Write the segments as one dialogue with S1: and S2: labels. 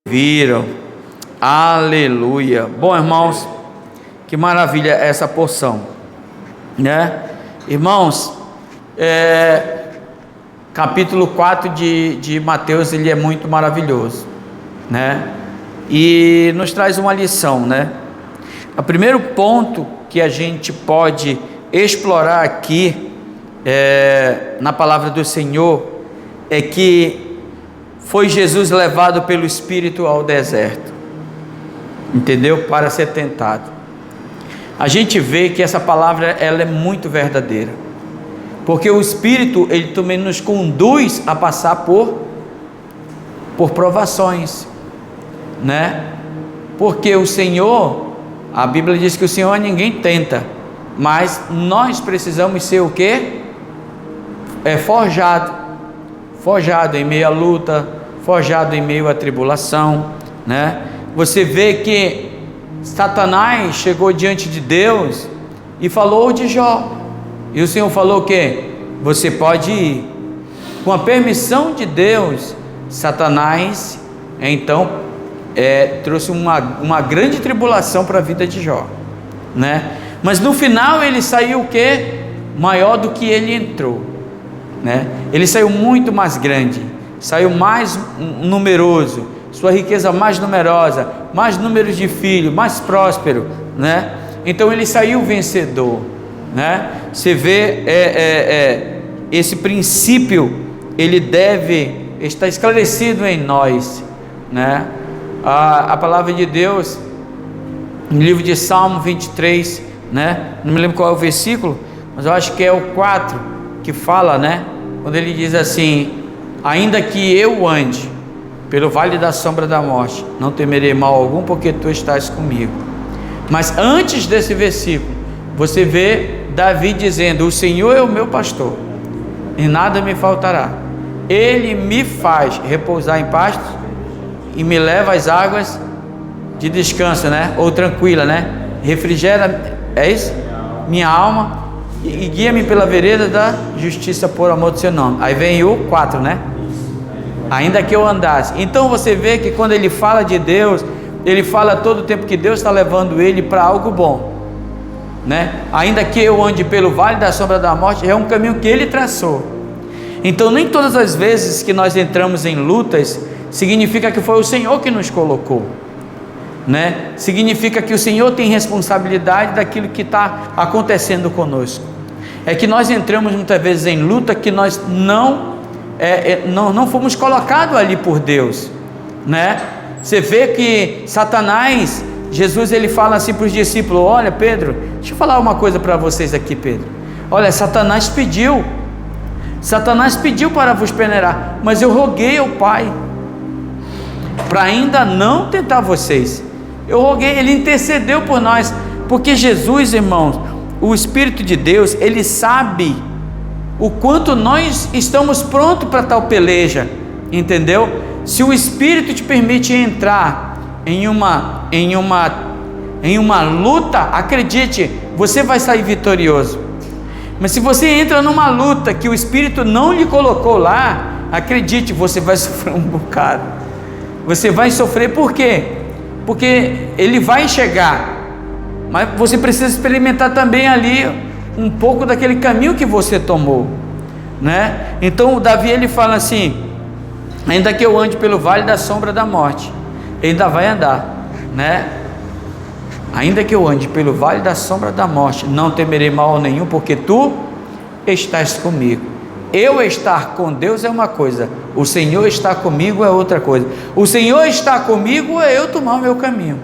S1: Viram? Aleluia. Bom, irmãos, que maravilha essa porção, né? Irmãos, capítulo 4 de Mateus, ele é muito maravilhoso, né? E nos traz uma lição, né? O primeiro ponto que a gente pode explorar aqui na palavra do Senhor é que foi Jesus levado pelo Espírito ao deserto, entendeu? Para ser tentado. A gente vê que essa palavra ela é muito verdadeira, porque o Espírito ele também nos conduz a passar por provações, né? Porque o Senhor, a Bíblia diz que o Senhor ninguém tenta, mas nós precisamos ser o quê? Forjado em meio à luta, forjado em meio à tribulação, né? Você vê que Satanás chegou diante de Deus e falou de Jó, e o Senhor falou o quê? Você pode ir. Com a permissão de Deus, Satanás então trouxe uma grande tribulação para a vida de Jó, né? Mas no final ele saiu o quê? Maior do que ele entrou, né? Ele saiu muito mais grande, saiu mais numeroso, sua riqueza mais numerosa, mais números de filhos, mais próspero, né? Então ele saiu vencedor, né? Você vê esse princípio, ele deve estar esclarecido em nós, né? A palavra de Deus no livro de Salmo 23, né? Não me lembro qual é o versículo, mas eu acho que é o 4 que fala, né? Quando ele diz assim: ainda que eu ande pelo vale da sombra da morte, não temerei mal algum, porque tu estás comigo. Mas antes desse versículo, você vê Davi dizendo: o Senhor é o meu pastor, e nada me faltará. Ele me faz repousar em pastos e me leva às águas de descanso, né? Ou tranquila, né? Refrigera, é isso? Minha alma, e guia-me pela vereda da justiça por amor do seu nome. Aí vem o 4, né? Ainda que eu andasse. Então você vê que quando ele fala de Deus, ele fala todo o tempo que Deus está levando ele para algo bom, né? Ainda que eu ande pelo vale da sombra da morte, é um caminho que ele traçou. Então nem todas as vezes que nós entramos em lutas significa que foi o Senhor que nos colocou, né? Significa que o Senhor tem responsabilidade daquilo que está acontecendo conosco. É que nós entramos muitas vezes em luta que nós não fomos colocados ali por Deus, né? Você vê que Satanás, Jesus ele fala assim para os discípulos: olha Pedro, deixa eu falar uma coisa para vocês aqui, Pedro. Olha, Satanás pediu para vos peneirar, mas eu roguei ao Pai para ainda não tentar vocês. Eu roguei, ele intercedeu por nós, porque Jesus, irmãos, o Espírito de Deus, ele sabe o quanto nós estamos prontos para tal peleja, entendeu? Se o Espírito te permite entrar em uma luta, acredite, você vai sair vitorioso. Mas se você entra numa luta que o Espírito não lhe colocou lá, acredite, você vai sofrer um bocado. Você vai sofrer, por quê? Porque ele vai chegar, mas você precisa experimentar também ali um pouco daquele caminho que você tomou, né? Então o Davi ele fala assim: ainda que eu ande pelo vale da sombra da morte, ele ainda vai andar, né? Ainda que eu ande pelo vale da sombra da morte, não temerei mal nenhum, porque tu estás comigo. Eu estar com Deus é uma coisa, o Senhor estar comigo é outra coisa. O Senhor estar comigo é eu tomar o meu caminho,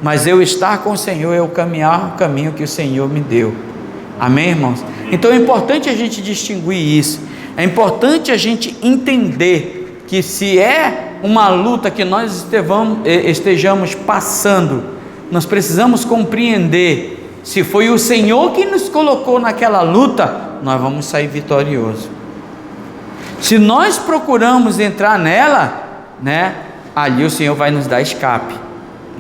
S1: mas eu estar com o Senhor é eu caminhar o caminho que o Senhor me deu. Amém, irmãos? Então é importante a gente distinguir isso, é importante a gente entender que se é uma luta que nós estejamos passando, nós precisamos compreender, se foi o Senhor que nos colocou naquela luta, nós vamos sair vitoriosos. Se nós procuramos entrar nela, né, ali o Senhor vai nos dar escape,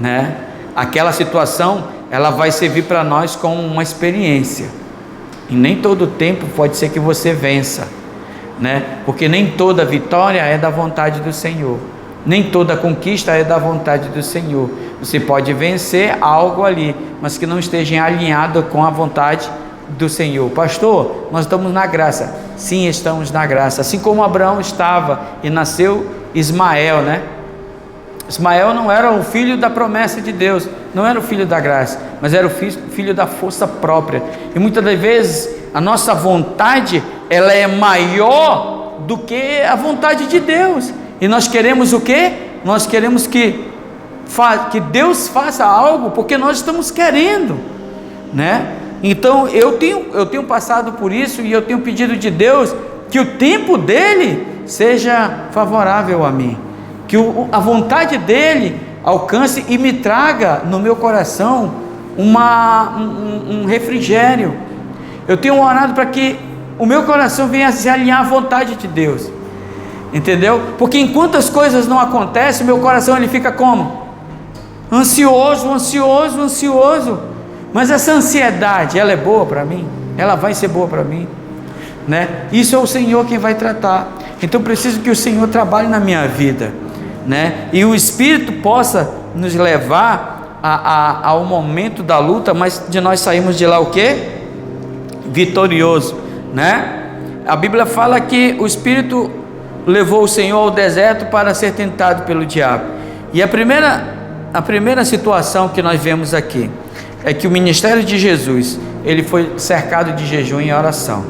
S1: né? Aquela situação, ela vai servir para nós como uma experiência, e nem todo tempo pode ser que você vença, né? Porque nem toda vitória é da vontade do Senhor, Nem toda conquista é da vontade do Senhor. Você pode vencer algo ali, mas que não esteja alinhado com a vontade do Senhor. Pastor, nós estamos na graça. Sim, estamos na graça. Assim como Abraão estava e nasceu Ismael, né? Ismael não era o filho da promessa de Deus, não era o filho da graça, mas era o filho da força própria. E muitas das vezes a nossa vontade, ela é maior do que a vontade de Deus. E nós queremos o quê? Nós queremos que Deus faça algo porque nós estamos querendo, né? Então eu tenho passado por isso e eu tenho pedido de Deus que o tempo dele seja favorável a mim, que a vontade dele alcance e me traga no meu coração um refrigério. Eu tenho orado para que o meu coração venha a se alinhar à vontade de Deus, entendeu? Porque enquanto as coisas não acontecem, o meu coração ele fica como? Ansioso. Mas essa ansiedade, ela é boa para mim? Ela vai ser boa para mim, né? Isso é o Senhor quem vai tratar. Então preciso que o Senhor trabalhe na minha vida, né? E o Espírito possa nos levar ao momento da luta, mas de nós saímos de lá o quê? Vitorioso, né? A Bíblia fala que o Espírito levou o Senhor ao deserto para ser tentado pelo diabo. E a primeira situação que nós vemos aqui é que o ministério de Jesus, ele foi cercado de jejum e oração,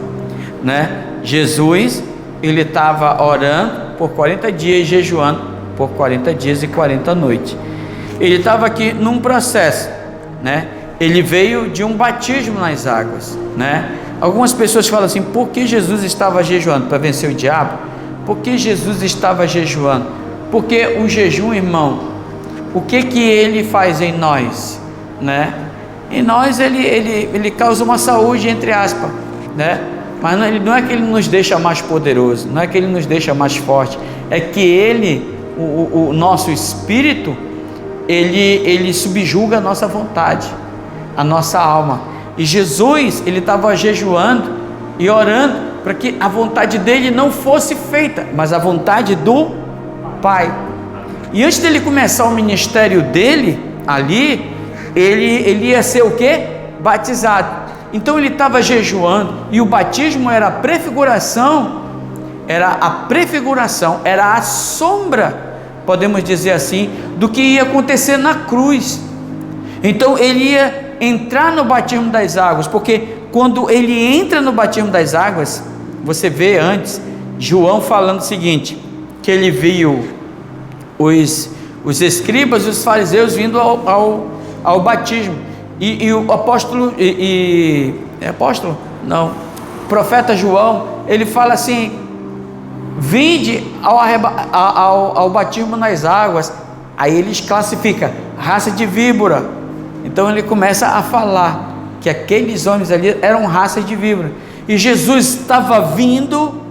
S1: né? Jesus, ele estava orando por 40 dias e jejuando por 40 dias e 40 noites. Ele estava aqui num processo, né? Ele veio de um batismo nas águas, né? Algumas pessoas falam assim: por que Jesus estava jejuando? Para vencer o diabo? Por que Jesus estava jejuando? Porque o jejum, irmão, o que ele faz em nós, né? Em nós ele causa uma saúde, entre aspas, né? Mas não é que ele nos deixa mais poderoso, não é que ele nos deixa mais forte, é que o nosso espírito, ele subjuga a nossa vontade, a nossa alma. E Jesus, ele estava jejuando e orando para que a vontade dele não fosse feita, mas a vontade do Pai. E antes dele começar o ministério dele ali, ele ia ser o quê? Batizado. Então ele estava jejuando, e o batismo era a prefiguração, era a sombra, podemos dizer assim, do que ia acontecer na cruz. Então ele ia entrar no batismo das águas, porque quando ele entra no batismo das águas, você vê antes João falando o seguinte, que ele viu os escribas e os fariseus vindo ao batismo, e o apóstolo, o profeta João, ele fala assim: vinde ao batismo nas águas. Aí eles classificam raça de víbora. Então ele começa a falar que aqueles homens ali eram raça de víbora, e Jesus estava vindo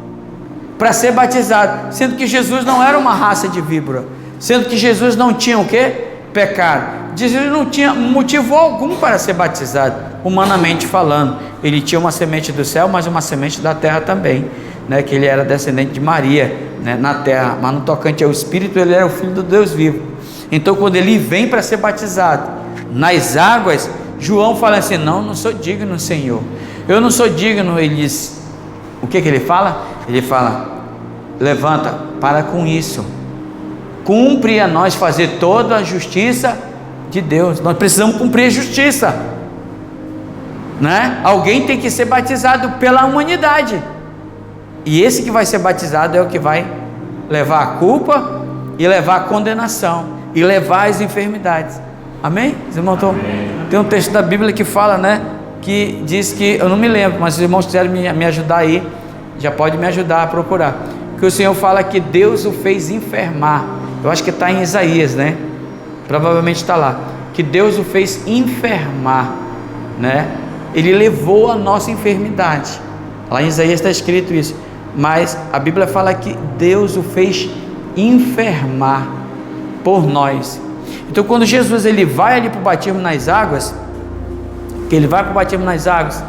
S1: para ser batizado, sendo que Jesus não era uma raça de víbora, sendo que Jesus não tinha o quê? Pecado. Jesus não tinha motivo algum para ser batizado, humanamente falando. Ele tinha uma semente do céu, mas uma semente da terra também, né? Que ele era descendente de Maria, né? Na terra, mas no tocante ao Espírito, ele era o Filho do Deus vivo. Então quando ele vem para ser batizado nas águas, João fala assim: não sou digno, Senhor, eu não sou digno. Ele diz, o que ele fala? Ele fala: levanta, para com isso, cumpre a nós fazer toda a justiça de Deus. Nós precisamos cumprir a justiça, né? Alguém tem que ser batizado pela humanidade, e esse que vai ser batizado é o que vai levar a culpa e levar a condenação e levar as enfermidades. Amém? Os irmãos tem um texto da Bíblia que fala, né, que diz que, eu não me lembro, mas os irmãos quiserem me ajudar aí, já pode me ajudar a procurar, que o Senhor fala que Deus o fez enfermar. Eu acho que está em Isaías, né? Provavelmente está lá, que Deus o fez enfermar, né? Ele levou a nossa enfermidade. Lá em Isaías está escrito isso, mas a Bíblia fala que Deus o fez enfermar por nós. Então quando Jesus ele vai ali para o batismo nas águas, que ele vai para o batismo nas águas,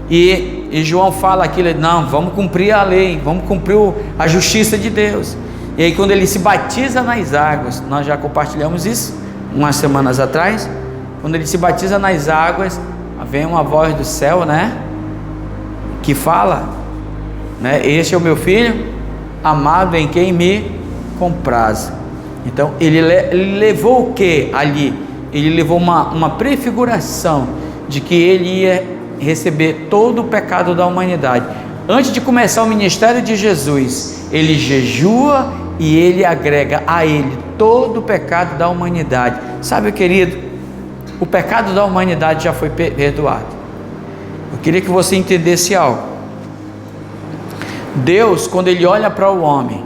S1: e João fala aquilo: não, vamos cumprir a lei, vamos cumprir a justiça de Deus. E aí quando ele se batiza nas águas, nós já compartilhamos isso umas semanas atrás, quando ele se batiza nas águas, vem uma voz do céu, né, que fala, né, este é o meu filho amado em quem me comprazo. Então ele levou o que ali? Ele levou uma prefiguração de que ele ia receber todo o pecado da humanidade. Antes de começar o ministério de Jesus, ele jejua e ele agrega a ele todo o pecado da humanidade. Sabe, querido, o pecado da humanidade já foi perdoado. Eu queria que você entendesse algo. Deus, quando ele olha para o homem,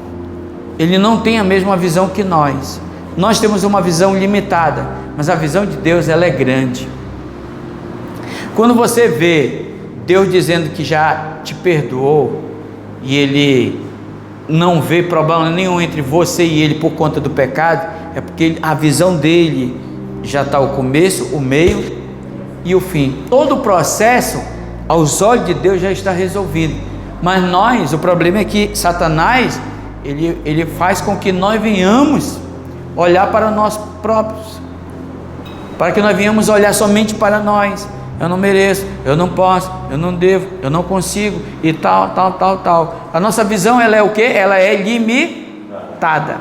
S1: ele não tem a mesma visão que nós. Nós temos uma visão limitada, mas a visão de Deus, ela é grande. Quando você vê Deus dizendo que já te perdoou, e ele não vê problema nenhum entre você e ele por conta do pecado, é porque a visão dele já está o começo, o meio e o fim. Todo o processo aos olhos de Deus já está resolvido. Mas nós, o problema é que Satanás, ele faz com que nós venhamos olhar para nós próprios, para que nós venhamos olhar somente para nós. Eu não mereço, eu não posso, eu não devo, eu não consigo e tal. A nossa visão, ela é o quê? Ela é limitada.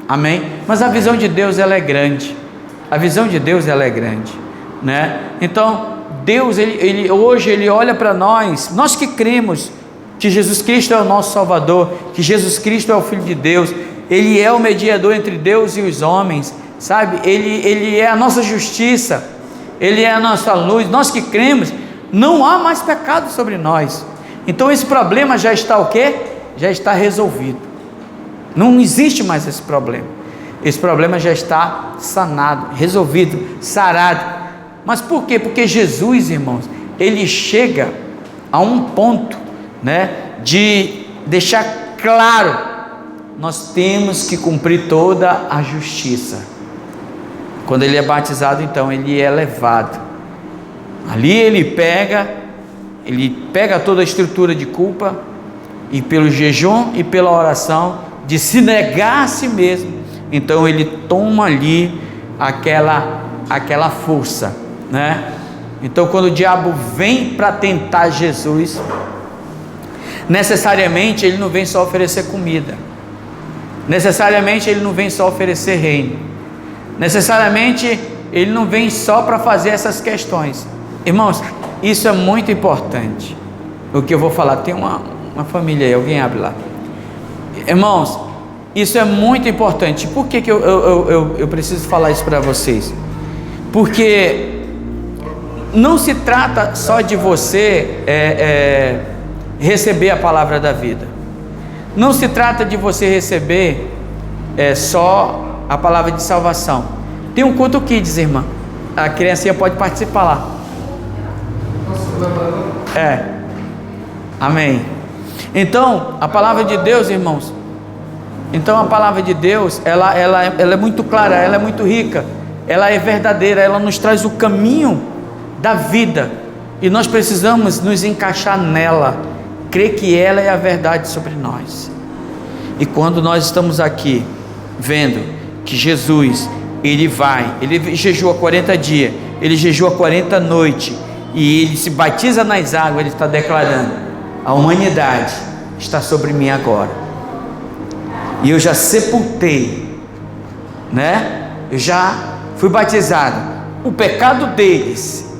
S1: Amém? Mas a visão de Deus, ela é grande. A visão de Deus, ela é grande, né? Então Deus, hoje ele olha para nós que cremos que Jesus Cristo é o nosso Salvador, que Jesus Cristo é o Filho de Deus, ele é o mediador entre Deus e os homens, sabe? Ele é a nossa justiça, ele é a nossa luz. Nós que cremos, não há mais pecado sobre nós. Então esse problema já está o quê? Já está resolvido. Não existe mais esse problema. Esse problema já está sanado, resolvido, sarado. Mas por quê? Porque Jesus, irmãos, ele chega a um ponto, né, de deixar claro: nós temos que cumprir toda a justiça. Quando ele é batizado, então ele é levado. Ali ele pega toda a estrutura de culpa, e pelo jejum e pela oração, de se negar a si mesmo, então ele toma ali aquela força, né? Então quando o diabo vem para tentar Jesus, necessariamente ele não vem só oferecer comida, necessariamente ele não vem só oferecer reino, necessariamente ele não vem só para fazer essas questões. Irmãos, isso é muito importante. O que eu vou falar, tem uma família aí, alguém abre lá. Irmãos, isso é muito importante. Por que eu preciso falar isso para vocês? Porque não se trata só de você receber a palavra da vida. Não se trata de você receber só a palavra de salvação. Tem um culto kids, irmã. A criancinha pode participar lá. Amém. Então, a palavra de Deus, irmãos, então a palavra de Deus, ela é muito clara, ela é muito rica, ela é verdadeira, ela nos traz o caminho da vida, e nós precisamos nos encaixar nela, crer que ela é a verdade sobre nós. E quando nós estamos aqui vendo que Jesus, ele jejua 40 dias, ele jejua 40 noites, e ele se batiza nas águas, ele está declarando: a humanidade está sobre mim agora, e eu já sepultei, né? Eu já fui batizado, o pecado deles,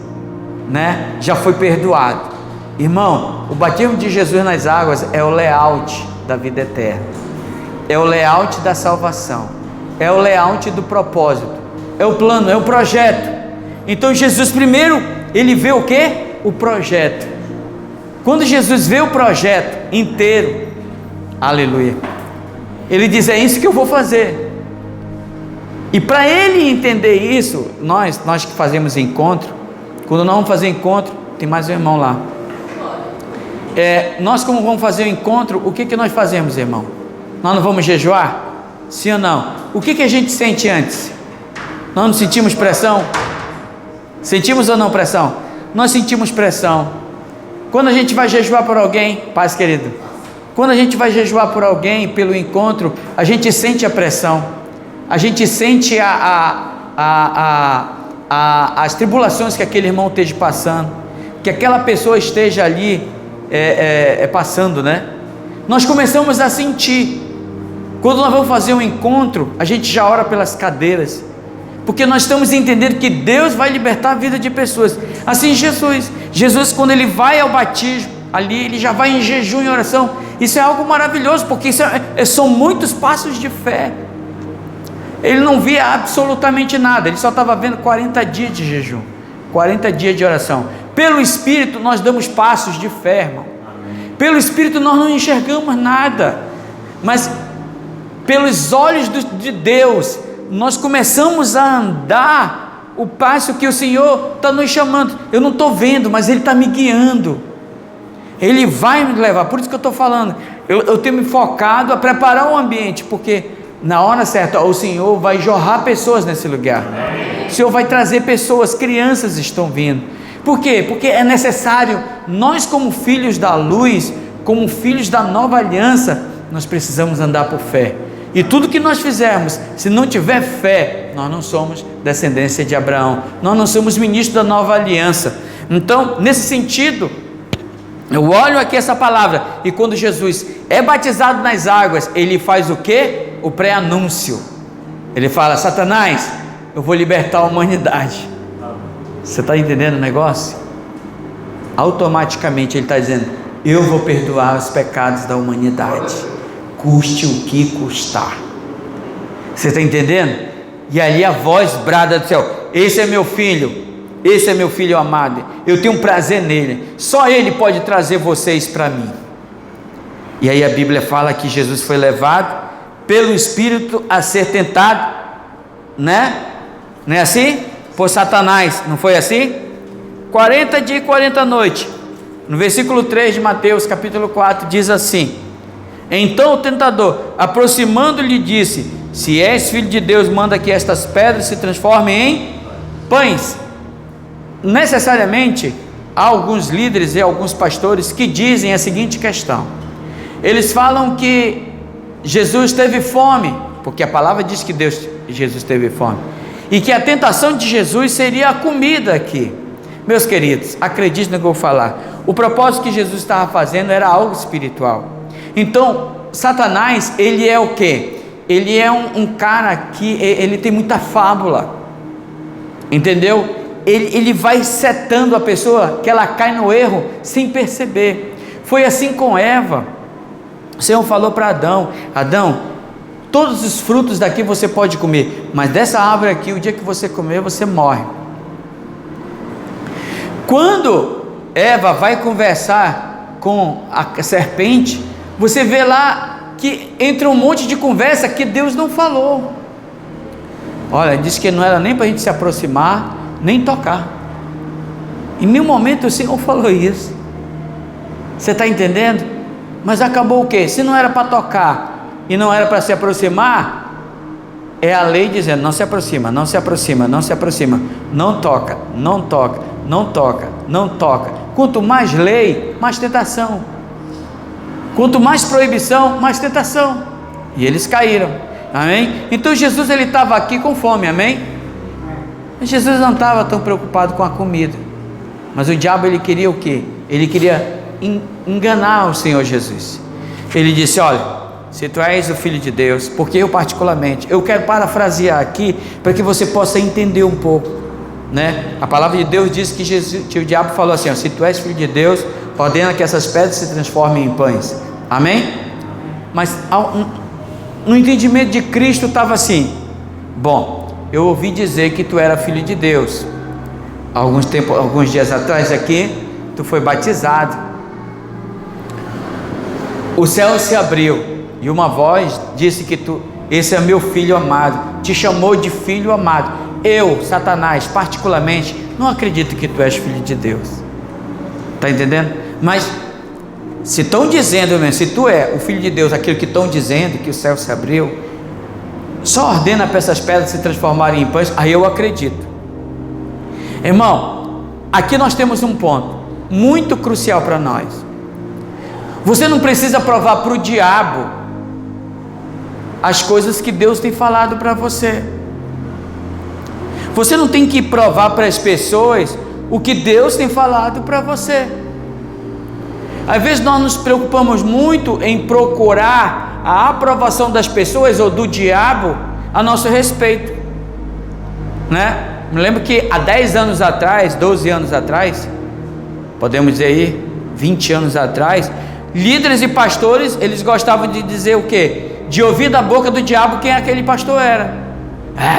S1: né, já foi perdoado. Irmão, o batismo de Jesus nas águas é o layout da vida eterna, é o layout da salvação, é o layout do propósito, é o plano, é o projeto. Então Jesus primeiro, ele vê o quê? O projeto. Quando Jesus vê o projeto inteiro, aleluia, ele diz: é isso que eu vou fazer. E para ele entender isso, nós que fazemos encontro, quando nós vamos fazer encontro, tem mais um irmão lá, nós como vamos fazer o encontro, o que nós fazemos, irmão? Nós não vamos jejuar? Sim ou não? O que a gente sente antes? Nós não sentimos pressão? Sentimos ou não pressão? Nós sentimos pressão. Quando a gente vai jejuar por alguém, paz, querido, Quando a gente vai jejuar por alguém, pelo encontro, a gente sente a pressão, a gente sente as tribulações que aquele irmão esteja passando, que aquela pessoa esteja ali passando, né? Nós começamos a sentir. Quando nós vamos fazer um encontro, a gente já ora pelas cadeiras, porque nós estamos entendendo que Deus vai libertar a vida de pessoas. Assim Jesus quando ele vai ao batismo, ali ele já vai em jejum e oração. Isso é algo maravilhoso, porque são muitos passos de fé. Ele não via absolutamente nada, ele só estava vendo 40 dias de jejum, 40 dias de oração. Pelo Espírito nós damos passos de fé, irmão. Pelo Espírito nós não enxergamos nada, mas pelos olhos de Deus nós começamos a andar o passo que o Senhor está nos chamando. Eu não estou vendo, mas Ele está me guiando, Ele vai me levar. Por isso que eu estou falando, eu tenho me focado a preparar o ambiente, porque na hora certa o Senhor vai jorrar pessoas nesse lugar. O Senhor vai trazer pessoas, crianças estão vindo. Por quê? Porque é necessário, nós como filhos da luz, como filhos da nova aliança, nós precisamos andar por fé. E tudo que nós fizermos, se não tiver fé, nós não somos descendência de Abraão, nós não somos ministros da nova aliança. Então, nesse sentido, eu olho aqui essa palavra, e quando Jesus é batizado nas águas, ele faz o quê? O pré-anúncio. Ele fala: Satanás, eu vou libertar a humanidade. Você está entendendo o negócio? Automaticamente ele está dizendo: eu vou perdoar os pecados da humanidade, custe o que custar. Você está entendendo? E ali a voz brada do céu: esse é meu filho, esse é meu filho amado, eu tenho prazer nele, só ele pode trazer vocês para mim. E aí a Bíblia fala que Jesus foi levado pelo Espírito a ser tentado, né? Não é assim? Por Satanás, não foi assim? 40 dias e 40 noites. No versículo 3 de Mateus capítulo 4 diz assim: então o tentador, aproximando-lhe, disse: se és filho de Deus, manda que estas pedras se transformem em pães. Necessariamente há alguns líderes e alguns pastores que dizem a seguinte questão: eles falam que Jesus teve fome, porque a palavra diz que Jesus teve fome, e que a tentação de Jesus seria a comida aqui. Meus queridos, acredite no que eu vou falar, o propósito que Jesus estava fazendo era algo espiritual. Então Satanás, ele é o quê? Ele é um cara que ele tem muita fábula, entendeu? Ele vai setando a pessoa que ela cai no erro sem perceber. Foi assim com Eva. O Senhor falou para Adão: Adão, todos os frutos daqui você pode comer, mas dessa árvore aqui, o dia que você comer, você morre. Quando Eva vai conversar com a serpente, você vê lá que entra um monte de conversa que Deus não falou. Olha, disse que não era nem para a gente se aproximar, nem tocar. Em nenhum momento o Senhor falou isso. Você está entendendo? Mas acabou o quê? Se não era para tocar e não era para se aproximar, é a lei dizendo: não se aproxima, não se aproxima, não se aproxima, não toca, não toca, não toca, não toca. Quanto mais lei, mais tentação. Quanto mais proibição, mais tentação. E eles caíram, amém? Então Jesus, ele estava aqui com fome, amém? Mas Jesus não estava tão preocupado com a comida, mas o diabo, ele queria o quê? Ele queria enganar o Senhor Jesus. Ele disse: olha, se tu és o Filho de Deus, porque eu particularmente, eu quero parafrasear aqui, para que você possa entender um pouco, né? A palavra de Deus diz que o diabo falou assim: ó, se tu és Filho de Deus, ordena que essas pedras se transformem em pães, amém? Mas no entendimento de Cristo estava assim: bom, eu ouvi dizer que tu era Filho de Deus, alguns dias atrás aqui, tu foi batizado, o céu se abriu, e uma voz disse que esse é meu filho amado, te chamou de filho amado. Eu, Satanás, particularmente, não acredito que tu és filho de Deus. Está entendendo? Mas se estão dizendo mesmo, se tu é o filho de Deus, aquilo que estão dizendo, que o céu se abriu, só ordena para essas pedras se transformarem em pães, aí eu acredito. Irmão, aqui nós temos um ponto muito crucial para nós. Você não precisa provar para o diabo as coisas que Deus tem falado para você. Você não tem que provar para as pessoas o que Deus tem falado para você. Às vezes nós nos preocupamos muito em procurar a aprovação das pessoas ou do diabo a nosso respeito, né? Me lembro que há 10 anos atrás, 12 anos atrás, podemos dizer aí, 20 anos atrás, líderes e pastores, eles gostavam de dizer o quê? De ouvir da boca do diabo quem aquele pastor era.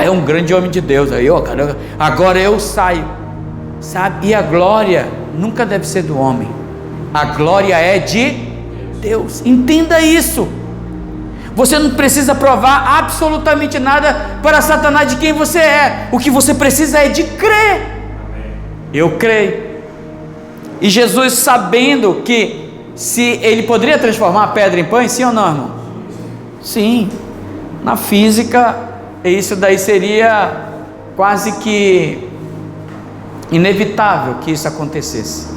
S1: É um grande homem de Deus, aí, ó, cara, agora eu saio, sabe? E a glória nunca deve ser do homem, a glória é de Deus. Entenda isso. Você não precisa provar absolutamente nada para Satanás de quem você é. O que você precisa é de crer. Eu creio. E Jesus, sabendo que se ele poderia transformar a pedra em pães, sim ou não, irmão? Sim. Na física, isso daí seria quase que inevitável que isso acontecesse,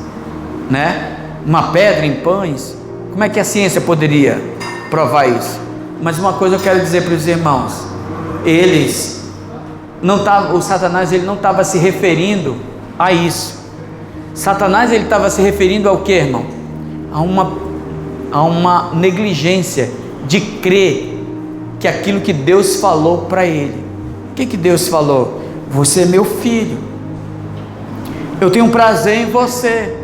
S1: né? Uma pedra em pães. Como é que a ciência poderia provar isso? Mas uma coisa eu quero dizer para os irmãos, o Satanás ele não estava se referindo a isso. Satanás ele estava se referindo ao que, irmão? A uma negligência de crer que aquilo que Deus falou para ele. O que Deus falou? Você é meu filho, eu tenho prazer em você.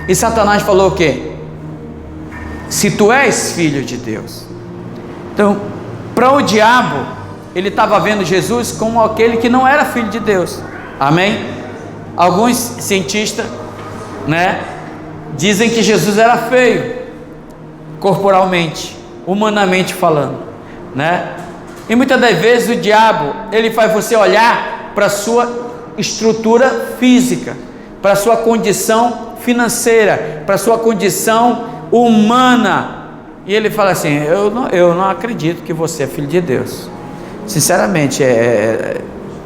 S1: E Satanás falou o quê? Se tu és filho de Deus. Então, para o diabo, ele estava vendo Jesus como aquele que não era filho de Deus. Amém? Alguns cientistas, né, dizem que Jesus era feio, corporalmente, humanamente falando, né? E muitas das vezes o diabo, ele faz você olhar para a sua estrutura física, para a sua condição financeira, para a sua condição humana. E ele fala assim, eu não acredito que você é filho de Deus. Sinceramente,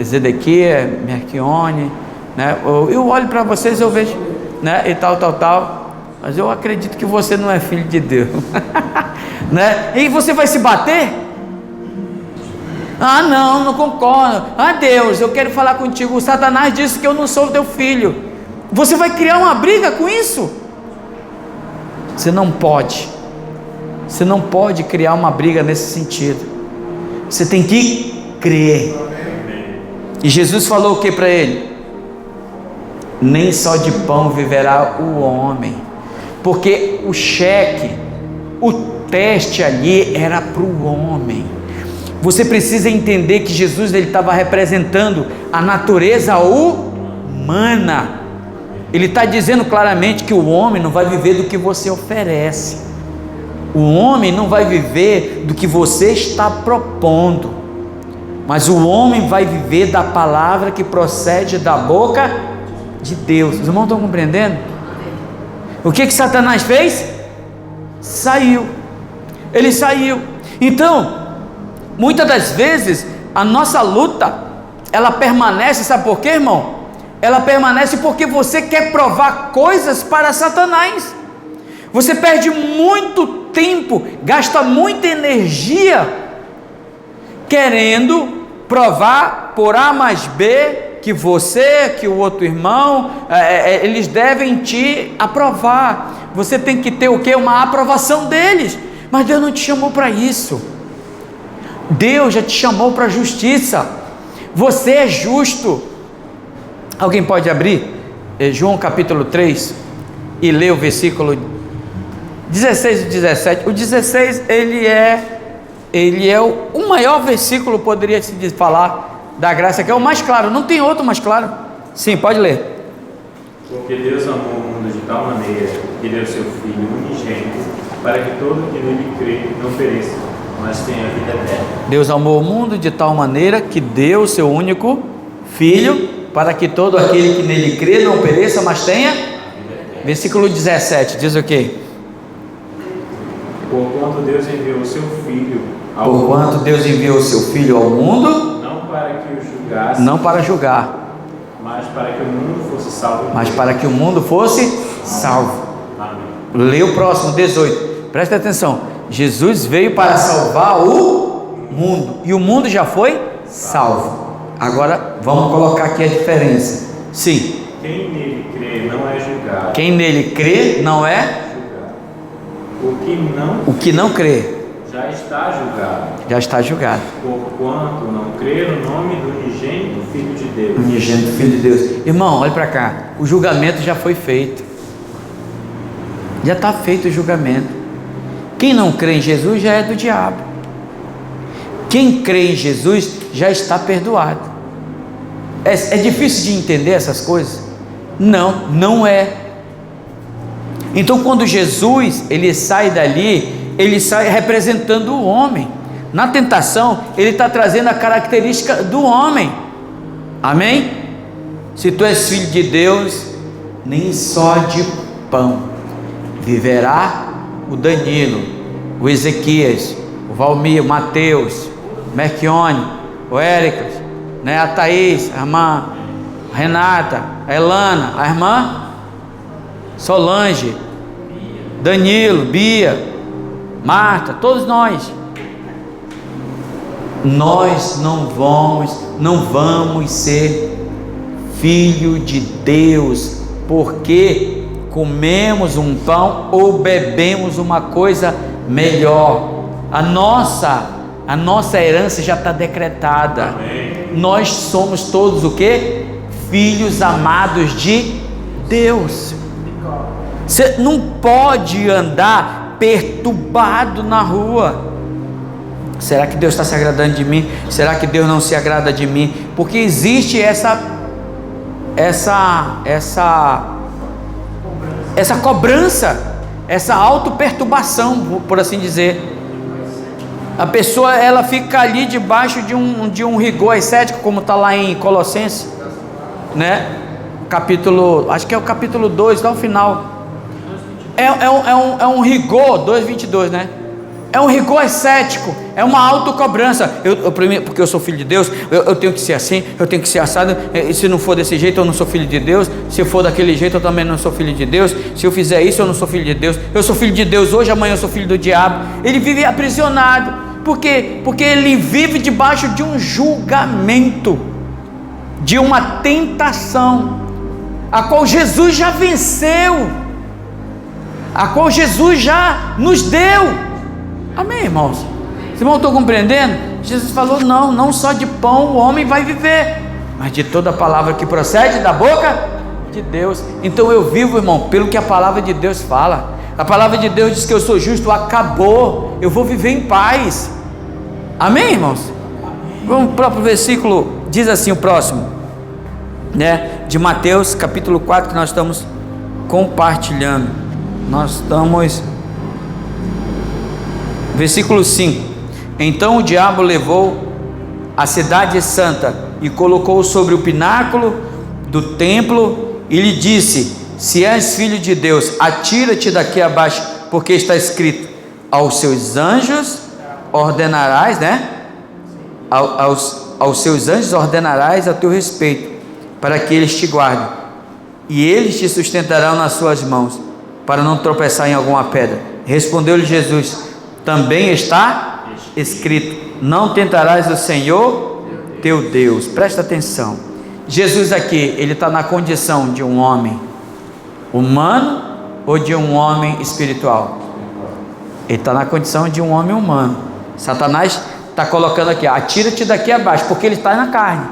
S1: Zedequias, Merquione, né? Eu olho para vocês, eu vejo, né? E tal, mas eu acredito que você não é filho de Deus. Né? E você vai se bater? Ah, não concordo. Ah, Deus, eu quero falar contigo. O Satanás disse que eu não sou teu filho. Você vai criar uma briga com isso? Você não pode. Você não pode criar uma briga nesse sentido. Você tem que crer. E Jesus falou o que para ele? Nem só de pão viverá o homem. Porque o cheque, o teste ali era para o homem. Você precisa entender que Jesus ele estava representando a natureza humana. Ele está dizendo claramente que o homem não vai viver do que você oferece. O homem não vai viver do que você está propondo, mas o homem vai viver da palavra que procede da boca de Deus. Os irmãos estão compreendendo? O que Satanás fez? Saiu. Ele saiu. Então, muitas das vezes, a nossa luta, ela permanece, sabe por quê, irmão? Ela permanece porque você quer provar coisas para Satanás. Você perde muito tempo, gasta muita energia querendo provar por A mais B que você, que o outro irmão, eles devem te aprovar. Você tem que ter o quê? Uma aprovação deles. Mas Deus não te chamou para isso. Deus já te chamou para a justiça. Você é justo. Alguém pode abrir João capítulo 3 e ler o versículo 16 e 17. O 16 ele é o maior versículo, poderia se falar, da graça, que é o mais claro. Não tem outro mais claro. Sim, pode ler.
S2: Porque Deus amou o mundo de tal maneira que deu seu Filho unigênito, para que todo que nele crê não pereça, mas tenha vida eterna.
S1: Deus amou o mundo de tal maneira que deu o seu único Filho, para que todo aquele que nele crê não pereça, mas tenha. Versículo 17 diz o quê?
S2: Porquanto Deus enviou o seu Filho ao
S1: Porquanto Deus enviou o seu Filho ao mundo,
S2: não para que o julgasse,
S1: não para julgar,
S2: mas para que o mundo fosse salvo.
S1: mas para que o mundo fosse salvo.
S2: Amém.
S1: Lê o próximo, 18. Presta atenção. Jesus veio para salvar o mundo. E o mundo já foi salvo. Agora vamos colocar aqui a diferença. Sim.
S2: Quem nele crê não é julgado.
S1: Quem nele crê não é
S2: julgado.
S1: O que não crê
S2: já está julgado.
S1: Já está julgado.
S2: Porquanto não crê no nome do unigênito Filho de Deus.
S1: Unigênito Filho de Deus. Irmão, olha para cá. O julgamento já foi feito. Já está feito o julgamento. Quem não crê em Jesus já é do diabo. Quem crê em Jesus já está perdoado. É difícil de entender essas coisas? Não, não é. Então quando Jesus ele sai dali, ele sai representando o homem. Na tentação ele está trazendo a característica do homem. Amém? Se tu és filho de Deus, nem só de pão viverá o Danilo, o Ezequias, o Valmir, o Mateus, o Merquione, o Éricas, né, a Thaís, a irmã Renata, a Elana, a irmã Solange, Danilo, Bia, Marta, todos nós não vamos ser filho de Deus porque comemos um pão ou bebemos uma coisa melhor. A nossa herança já está decretada. Amém. Nós somos todos o quê? Filhos amados de Deus. Você não pode andar perturbado na rua. Será que Deus está se agradando de mim? Será que Deus não se agrada de mim? Porque existe essa cobrança, essa autoperturbação, por assim dizer. A pessoa ela fica ali debaixo de um rigor ascético, como está lá em Colossenses, né? Capítulo, acho que é o capítulo 2, lá no final. É um rigor, 2:22, né? É um rigor ascético, é uma autocobrança. Porque eu sou filho de Deus, eu tenho que ser assim, eu tenho que ser assado. E se não for desse jeito, eu não sou filho de Deus. Se for daquele jeito, eu também não sou filho de Deus. Se eu fizer isso, eu não sou filho de Deus. Eu sou filho de Deus hoje, amanhã eu sou filho do diabo. Ele vive aprisionado. Por quê? Porque ele vive debaixo de um julgamento, de uma tentação, a qual Jesus já venceu, a qual Jesus já nos deu. Amém, irmãos? Vocês não estão compreendendo? Jesus falou: não só de pão o homem vai viver, mas de toda palavra que procede da boca de Deus. Então eu vivo, irmão, pelo que a palavra de Deus fala. A palavra de Deus diz que eu sou justo, acabou, eu vou viver em paz. Amém, irmãos? Vamos para o próprio versículo, diz assim o próximo, né, de Mateus capítulo 4, que nós estamos compartilhando. Nós estamos... Versículo 5: Então o diabo levou a cidade santa e colocou sobre o pináculo do templo e lhe disse: Se és filho de Deus, atira-te daqui abaixo, porque está escrito: aos seus anjos ordenarás, né? Aos seus anjos ordenarás a teu respeito, para que eles te guardem, e eles te sustentarão nas suas mãos, para não tropeçar em alguma pedra. Respondeu-lhe Jesus: Também está escrito: não tentarás o Senhor teu Deus. Presta atenção. Jesus aqui, ele está na condição de um homem humano ou de um homem espiritual? Ele está na condição de um homem humano. Satanás está colocando aqui: atira-te daqui abaixo, porque ele está na carne.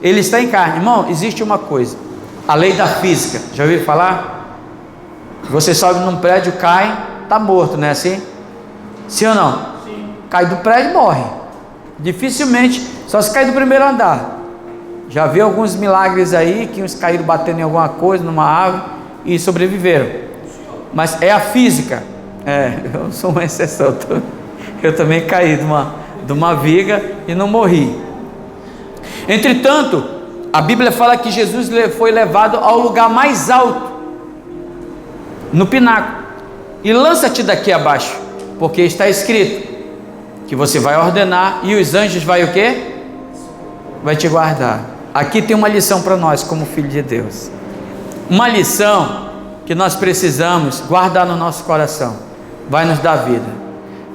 S1: Ele está em carne. Irmão, existe uma coisa, a lei da física. Já ouviu falar? Você sobe num prédio, cai, está morto, não é assim? Sim ou não? Sim. Cai do prédio e morre. Dificilmente, só se cai do primeiro andar. Já vi alguns milagres aí, que uns caíram batendo em alguma coisa, numa árvore, e sobreviveram. Mas é a física. Eu sou uma exceção. Eu também caí de uma viga e não morri. Entretanto, a Bíblia fala que Jesus foi levado ao lugar mais alto, no pináculo, e lança-te daqui abaixo, porque está escrito que você vai ordenar e os anjos vai o quê? Vai te guardar. Aqui tem uma lição para nós como filho de Deus. Uma lição que nós precisamos guardar no nosso coração, vai nos dar vida,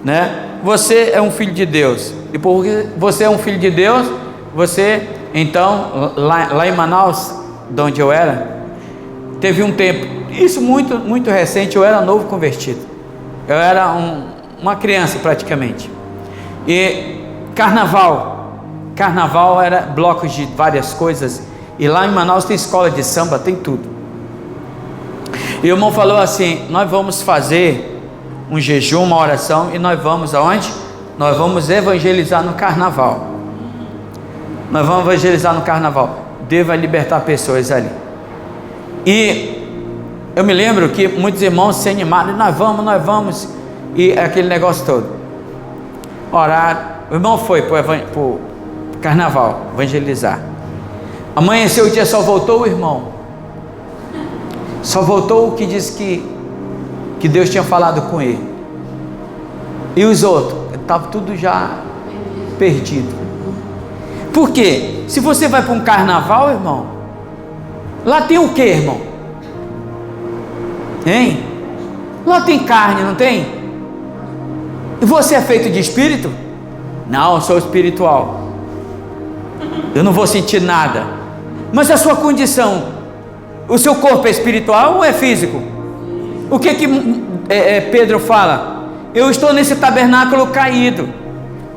S1: né? Você é um filho de Deus, e porque você é um filho de Deus, você, então, lá em Manaus, de onde eu era, teve um tempo, isso muito recente, eu era novo convertido, eu era uma criança praticamente, e carnaval era blocos de várias coisas, e lá em Manaus tem escola de samba, tem tudo. E o irmão falou assim: nós vamos fazer um jejum, uma oração, e nós vamos aonde? Nós vamos evangelizar no carnaval. Nós vamos evangelizar no carnaval. Deus vai libertar pessoas ali. E eu me lembro que muitos irmãos se animaram, nós vamos, e aquele negócio todo. Oraram, o irmão foi para o carnaval, evangelizar. Amanheceu o dia, só voltou o irmão. Só voltou o que disse que Deus tinha falado com ele. E os outros, estava tudo já perdido. Por quê? Se você vai para um carnaval, irmão, lá tem o que, irmão? Hein? Lá tem carne, não tem? E você é feito de espírito? Não, eu sou espiritual. Eu não vou sentir nada. Mas a sua condição, o seu corpo é espiritual ou é físico? O que Pedro fala? Eu estou nesse tabernáculo caído.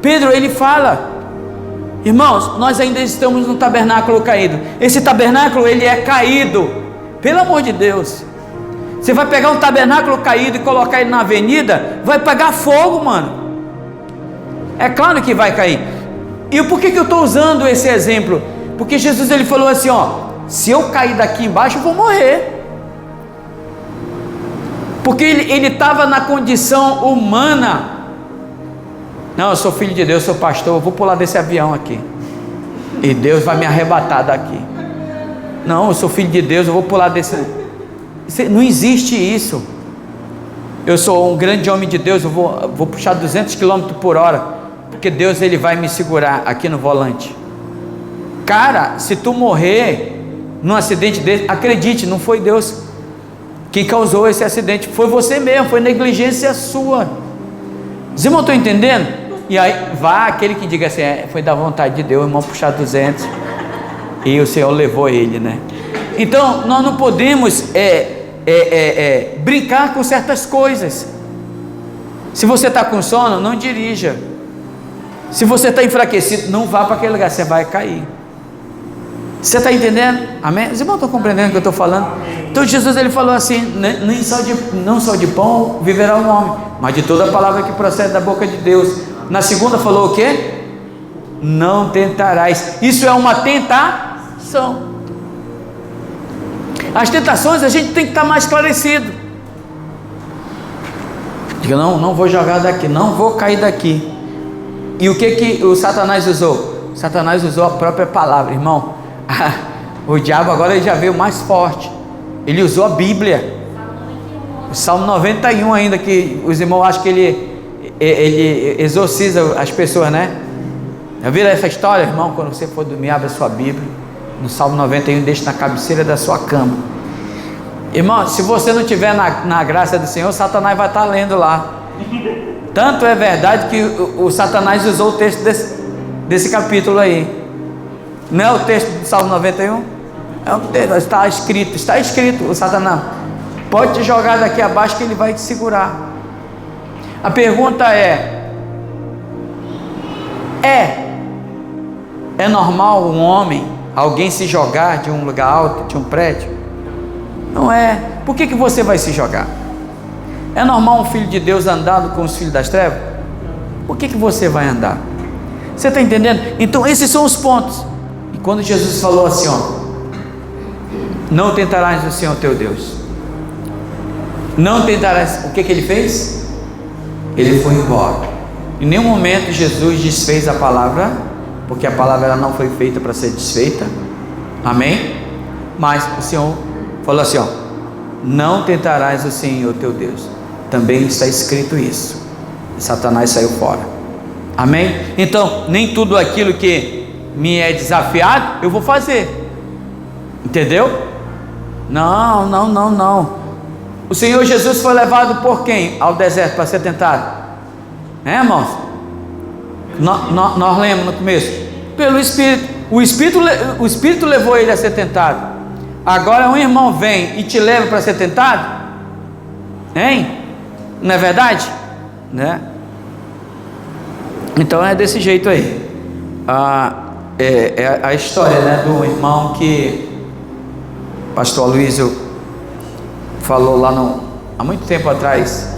S1: Pedro, ele fala: irmãos, nós ainda estamos no tabernáculo caído. Esse tabernáculo, ele é caído. Pelo amor de Deus. Você vai pegar um tabernáculo caído e colocar ele na avenida, vai pegar fogo, mano. É claro que vai cair. E por que eu estou usando esse exemplo? Porque Jesus, ele falou assim, ó: se eu cair daqui embaixo, eu vou morrer. Porque ele estava na condição humana. Não, eu sou filho de Deus, sou pastor, eu vou pular desse avião aqui, e Deus vai me arrebatar daqui. Não, eu sou filho de Deus, eu vou pular desse... Não existe isso. Eu sou um grande homem de Deus, eu vou puxar 200 km por hora, porque Deus, ele vai me segurar aqui no volante. Cara, se tu morrer num acidente desse, acredite, não foi Deus que causou esse acidente, foi você mesmo, foi negligência sua. Os irmãos estão entendendo? E aí, vá aquele que diga assim: foi da vontade de Deus, o irmão puxar 200, e o Senhor levou ele, né? Então, nós não podemos brincar com certas coisas. Se você está com sono, não dirija. Se você está enfraquecido, não vá para aquele lugar, você vai cair. Você está entendendo? Amém? Os irmãos estão compreendendo o que eu estou falando? Então Jesus, ele falou assim: não só de pão viverá o homem, mas de toda a palavra que procede da boca de Deus. Na segunda falou o quê? Não tentarás. Isso é uma tentação. As tentações a gente tem que estar mais esclarecido. Diga: não vou jogar daqui, não vou cair daqui. E o que o Satanás usou? Satanás usou a própria palavra, irmão. O diabo agora ele já veio mais forte. Ele usou a Bíblia. O Salmo 91 ainda, que os irmãos acham que ele exorciza as pessoas, né? Já viram essa história, irmão? Quando você for dormir, abre a sua Bíblia no Salmo 91, deixa na cabeceira da sua cama. Irmão, se você não estiver na graça do Senhor, Satanás vai estar lendo lá. Tanto é verdade que o Satanás usou o texto desse capítulo aí. Não é o texto do Salmo 91? É o texto, está escrito, o Satanás pode te jogar daqui abaixo que ele vai te segurar. A pergunta é normal um homem, alguém se jogar de um lugar alto, de um prédio? Não é. Por que você vai se jogar? É normal um filho de Deus andando com os filhos das trevas? Por que você vai andar? Você está entendendo? Então esses são os pontos. E quando Jesus falou assim, ó: não tentarás o Senhor teu Deus, não tentarás, o que ele fez? Ele foi embora. Em nenhum momento Jesus desfez a palavra, porque a palavra ela não foi feita para ser desfeita. Amém? Mas o Senhor falou assim, ó: não tentarás o Senhor teu Deus. Também está escrito isso. E Satanás saiu fora. Amém? Então, nem tudo aquilo que me é desafiado, eu vou fazer. Entendeu? Não. O Senhor Jesus foi levado por quem ao deserto para ser tentado? Irmãos? Nós lemos no começo. Pelo Espírito. O Espírito levou ele a ser tentado. Agora um irmão vem e te leva para ser tentado? Hein? Não é verdade? Né? Então é desse jeito aí. É a história, né, do irmão que o pastor Aloysio falou lá há muito tempo atrás,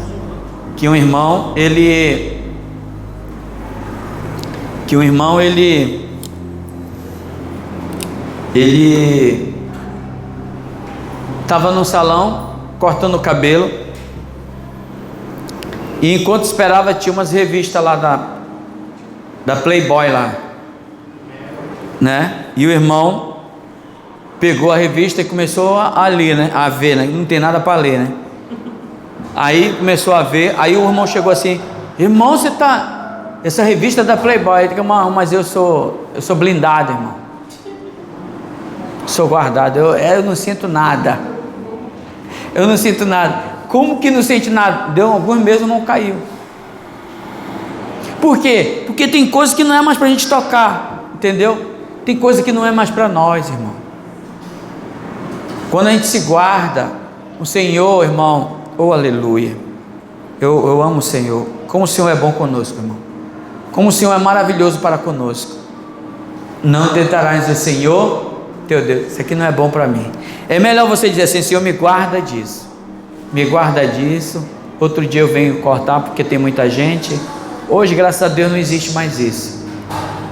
S1: que um irmão ele estava no salão cortando o cabelo, e enquanto esperava tinha umas revistas lá da Playboy lá, né? E o irmão pegou a revista e começou a ler, né? A ver, né? Não tem nada para ler, né? Aí começou a ver. Aí o irmão chegou assim: irmão, você tá... essa revista da Playboy. Ele disse: mas eu sou blindado, irmão. Sou guardado. Eu não sinto nada. Eu não sinto nada. Como que não sente nada? Deu alguns meses, o irmão caiu. Por quê? Porque tem coisas que não é mais para a gente tocar, entendeu? Tem coisa que não é mais para nós, irmão. Quando a gente se guarda, o Senhor, irmão, oh aleluia, eu amo o Senhor. Como o Senhor é bom conosco, irmão. Como o Senhor é maravilhoso para conosco. Não tentarás dizer: Senhor, teu Deus, isso aqui não é bom para mim. É melhor você dizer assim: Senhor, me guarda disso, me guarda disso. Outro dia eu venho cortar porque tem muita gente. Hoje, graças a Deus, não existe mais isso.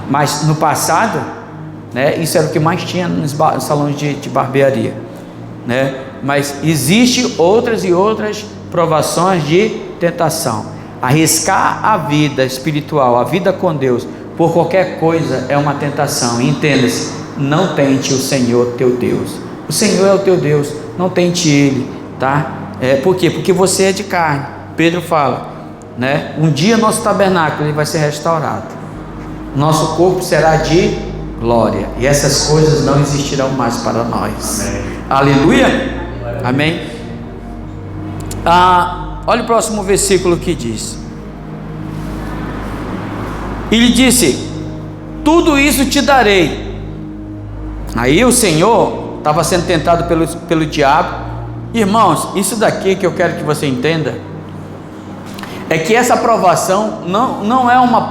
S1: Mas no passado, né, isso era o que mais tinha nos salões de barbearia, né? Mas existe outras e outras provações de tentação. Arriscar a vida espiritual, a vida com Deus, por qualquer coisa é uma tentação. Entenda-se: não tente o Senhor teu Deus. O Senhor é o teu Deus, não tente Ele, tá? Por quê? Porque você é de carne. Pedro fala, né? Um dia nosso tabernáculo ele vai ser restaurado. Nosso corpo será de glória, e essas coisas não existirão mais para nós. Amém. Aleluia. Amém. Olha o próximo versículo que diz: ele disse: tudo isso te darei. Aí o Senhor estava sendo tentado pelo diabo. Irmãos, isso daqui que eu quero que você entenda é que essa provação não é uma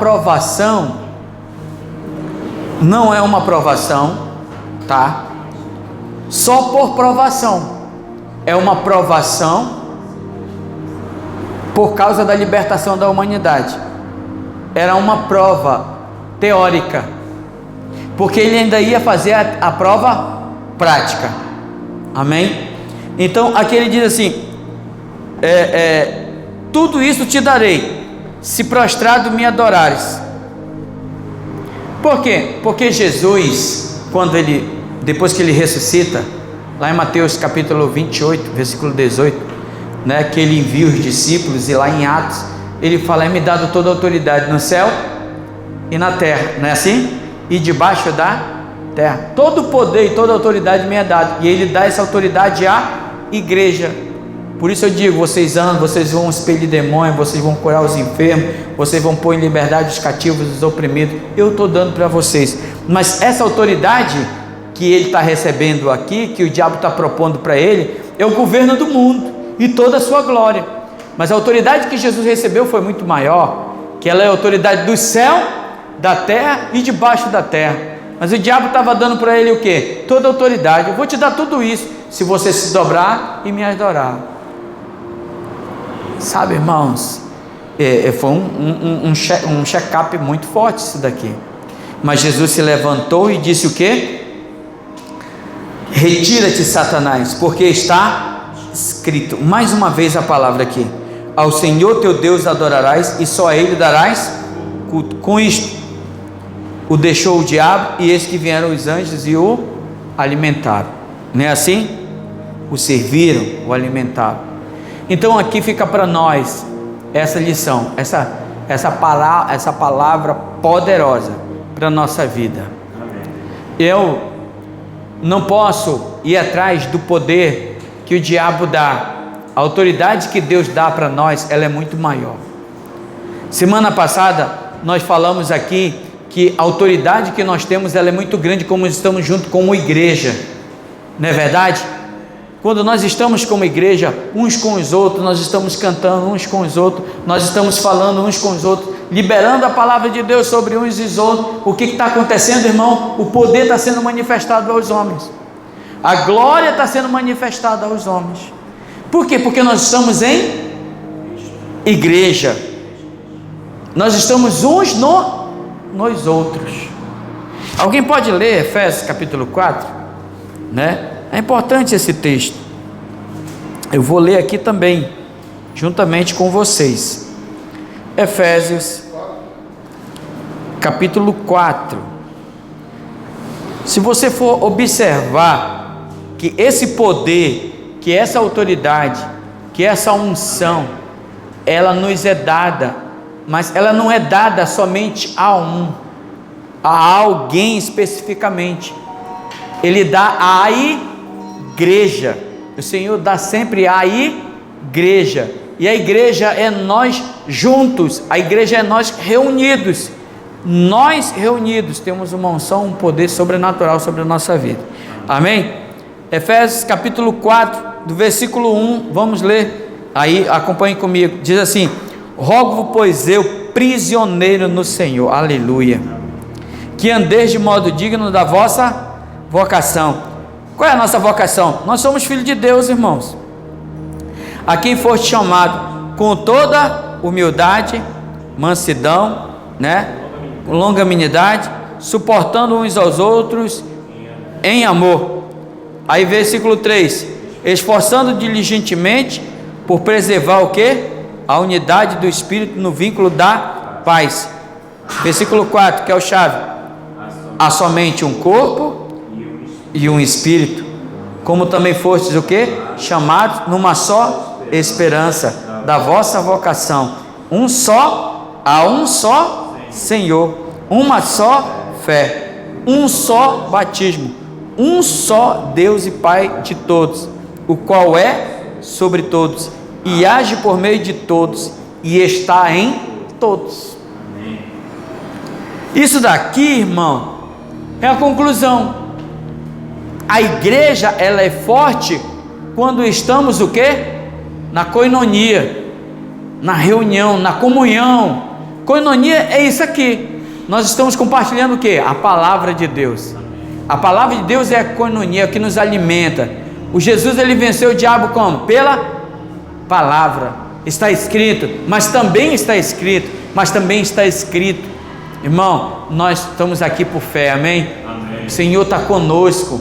S1: provação, tá? Só por provação. É uma provação por causa da libertação da humanidade. Era uma prova teórica, porque ele ainda ia fazer a prova prática. Amém? Então aqui ele diz assim: tudo isso te darei, se prostrado me adorares. Por quê? Porque Jesus, depois que ele ressuscita, lá em Mateus capítulo 28, versículo 18, né, que ele envia os discípulos, e lá em Atos, ele fala: é-me dado toda a autoridade no céu e na terra, não é assim? E debaixo da terra, todo o poder e toda a autoridade me é dado, e ele dá essa autoridade à igreja. Por isso eu digo: vocês andam, vocês vão expelir demônios, vocês vão curar os enfermos, vocês vão pôr em liberdade os cativos, os oprimidos. Eu estou dando para vocês. Mas essa autoridade que ele está recebendo aqui, que o diabo está propondo para ele, é o governo do mundo e toda a sua glória. Mas a autoridade que Jesus recebeu foi muito maior, que ela é a autoridade do céu, da terra e debaixo da terra. Mas o diabo estava dando para ele o quê? Toda a autoridade. Eu vou te dar tudo isso se você se dobrar e me adorar. Sabe, irmãos, foi um check-up muito forte isso daqui. Mas Jesus se levantou e disse o quê? Retira-te, Satanás, porque está escrito. Mais uma vez a palavra aqui: ao Senhor teu Deus adorarás, e só a Ele darás culto. Com isto o deixou o diabo, e eis que vieram os anjos e o alimentaram. Não é assim? O serviram, o alimentaram. Então aqui fica para nós essa lição, essa palavra poderosa para a nossa vida. Eu não posso ir atrás do poder que o diabo dá a autoridade que Deus dá para nós, ela é muito maior. Semana passada nós falamos aqui que a autoridade que nós temos, ela é muito grande, como estamos junto como igreja, não é verdade? Quando nós estamos como igreja, uns com os outros, nós estamos cantando uns com os outros, nós estamos falando uns com os outros, liberando a palavra de Deus sobre uns e os outros. O que está acontecendo, irmão? O poder está sendo manifestado aos homens, a glória está sendo manifestada aos homens. Por quê? Porque nós estamos em igreja, nós estamos uns nos outros. Alguém pode ler Efésios capítulo 4, né? É importante esse texto. Eu vou ler aqui também, juntamente com vocês. Efésios capítulo 4. Se você for observar que esse poder, que essa autoridade, que essa unção, ela nos é dada, mas ela não é dada somente a alguém especificamente. Ele dá à igreja. O Senhor dá sempre à igreja, e a igreja é nós juntos, a igreja é nós reunidos. Nós reunidos temos uma unção, um poder sobrenatural sobre a nossa vida. Amém? Efésios capítulo 4, do versículo 1, vamos ler aí, acompanhe comigo. Diz assim: rogo, pois eu, prisioneiro no Senhor, aleluia, que andeis de modo digno da vossa vocação. Qual é a nossa vocação? Nós somos filhos de Deus, irmãos, a quem foste chamado com toda humildade, mansidão, né? Longanimidade, suportando uns aos outros em amor. Aí versículo 3, esforçando diligentemente por preservar o que? A unidade do Espírito no vínculo da paz. Versículo 4, que é o chave: há somente um corpo e um Espírito, como também fostes o que? Chamados numa só esperança da vossa vocação, há um só Senhor, uma só fé, um só batismo, um só Deus e Pai de todos, o qual é sobre todos e age por meio de todos e está em todos. Isso daqui, irmão, é a conclusão. A igreja, ela é forte quando estamos o quê? Na koinonia, na reunião, na comunhão. Koinonia é isso aqui. Nós estamos compartilhando o quê? A palavra de Deus. A palavra de Deus é a koinonia, que nos alimenta. O Jesus, ele venceu o diabo como? Pela palavra. Está escrito, mas também está escrito, mas também está escrito. Irmão, nós estamos aqui por fé, amém? Amém. O Senhor está conosco,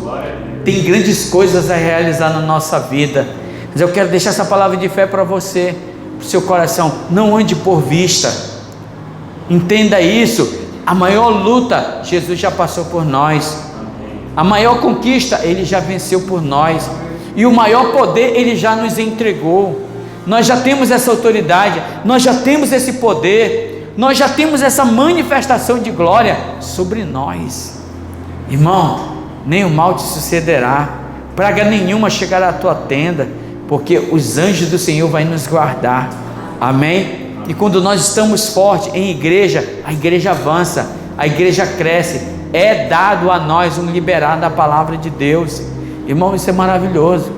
S1: tem grandes coisas a realizar na nossa vida, mas eu quero deixar essa palavra de fé para você, para o seu coração. Não ande por vista, entenda isso. A maior luta, Jesus já passou por nós, a maior conquista, Ele já venceu por nós, e o maior poder, Ele já nos entregou. Nós já temos essa autoridade, nós já temos esse poder, nós já temos essa manifestação de glória sobre nós. Irmão, nem o mal te sucederá, praga nenhuma chegará à tua tenda, porque os anjos do Senhor vão nos guardar. Amém? E quando nós estamos fortes em igreja, a igreja avança, a igreja cresce. É dado a nós um liberar da palavra de Deus. Irmão, isso é maravilhoso.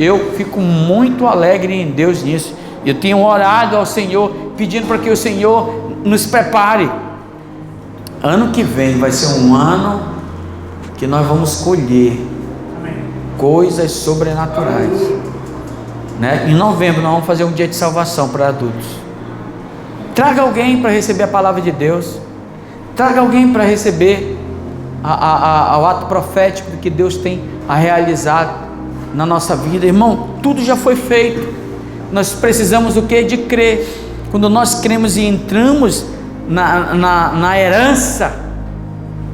S1: Eu fico muito alegre em Deus nisso. Eu tenho orado ao Senhor, pedindo para que o Senhor nos prepare. Ano que vem vai ser um ano que nós vamos colher coisas sobrenaturais, né? Em novembro nós vamos fazer um dia de salvação para adultos. Traga alguém para receber a palavra de Deus. Traga alguém para receber o ato profético que Deus tem a realizar na nossa vida. Irmão, tudo já foi feito. Nós precisamos o que? De crer. Quando nós cremos e entramos na herança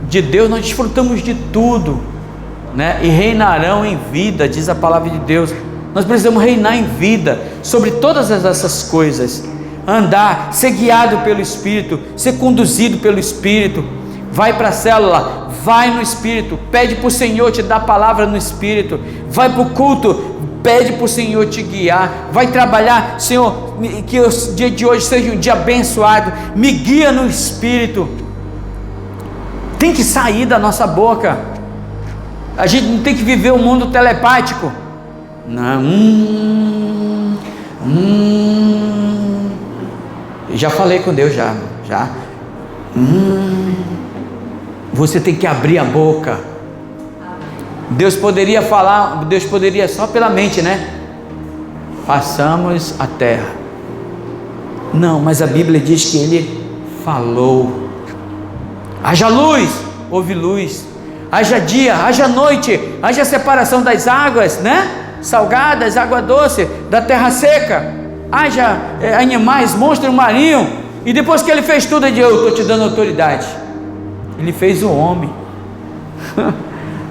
S1: de Deus, nós desfrutamos de tudo, né? E reinarão em vida, diz a palavra de Deus. Nós precisamos reinar em vida sobre todas essas coisas. Andar, ser guiado pelo Espírito, ser conduzido pelo Espírito. Vai para a célula, vai no Espírito, pede para o Senhor te dar palavra no Espírito. Vai para o culto, Pede para o Senhor te guiar. Vai trabalhar, Senhor, que o dia de hoje seja um dia abençoado. Me guia no Espírito. Tem que sair da nossa boca. A gente não tem que viver um mundo telepático. Não. Já falei com Deus já. Você tem que abrir a boca. Deus poderia falar, Deus poderia só pela mente, né? Façamos a terra. Não, mas a Bíblia diz que Ele falou. Haja luz, houve luz. Haja dia, haja noite, haja separação das águas, né? Salgadas, água doce, da terra seca. Haja animais, monstro marinho. E depois que Ele fez tudo, Ele disse: eu estou te dando autoridade. Ele fez o homem.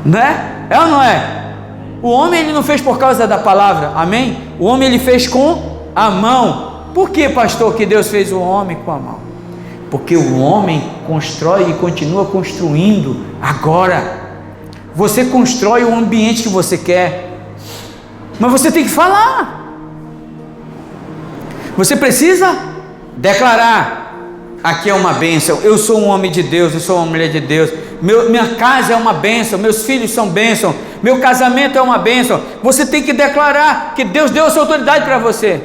S1: Né? É ou não é? O homem Ele não fez por causa da palavra, amém? O homem Ele fez com a mão. Por que, pastor, que Deus fez o homem com a mão? Porque o homem constrói e continua construindo agora. Você constrói o ambiente que você quer, mas você tem que falar. Você precisa declarar: aqui é uma bênção, eu sou um homem de Deus, eu sou uma mulher de Deus, minha casa é uma bênção, meus filhos são bênção, meu casamento é uma bênção. Você tem que declarar que Deus deu essa autoridade para você.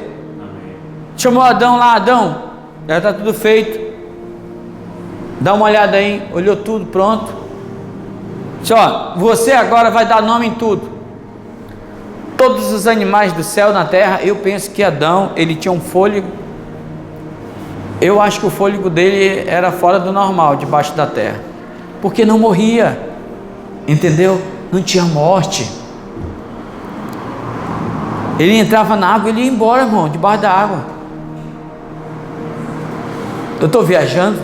S1: Chamou Adão lá: Adão, já está tudo feito, dá uma olhada aí. Olhou tudo, pronto. Disse: ó, você agora vai dar nome em tudo. Todos os animais do céu, na terra. Eu penso que Adão, ele tinha um fôlego. Eu acho que o fôlego dele era fora do normal, debaixo da terra, porque não morria, entendeu? Não tinha morte. Ele entrava na água, ele ia embora, irmão, debaixo da água. Eu estou viajando?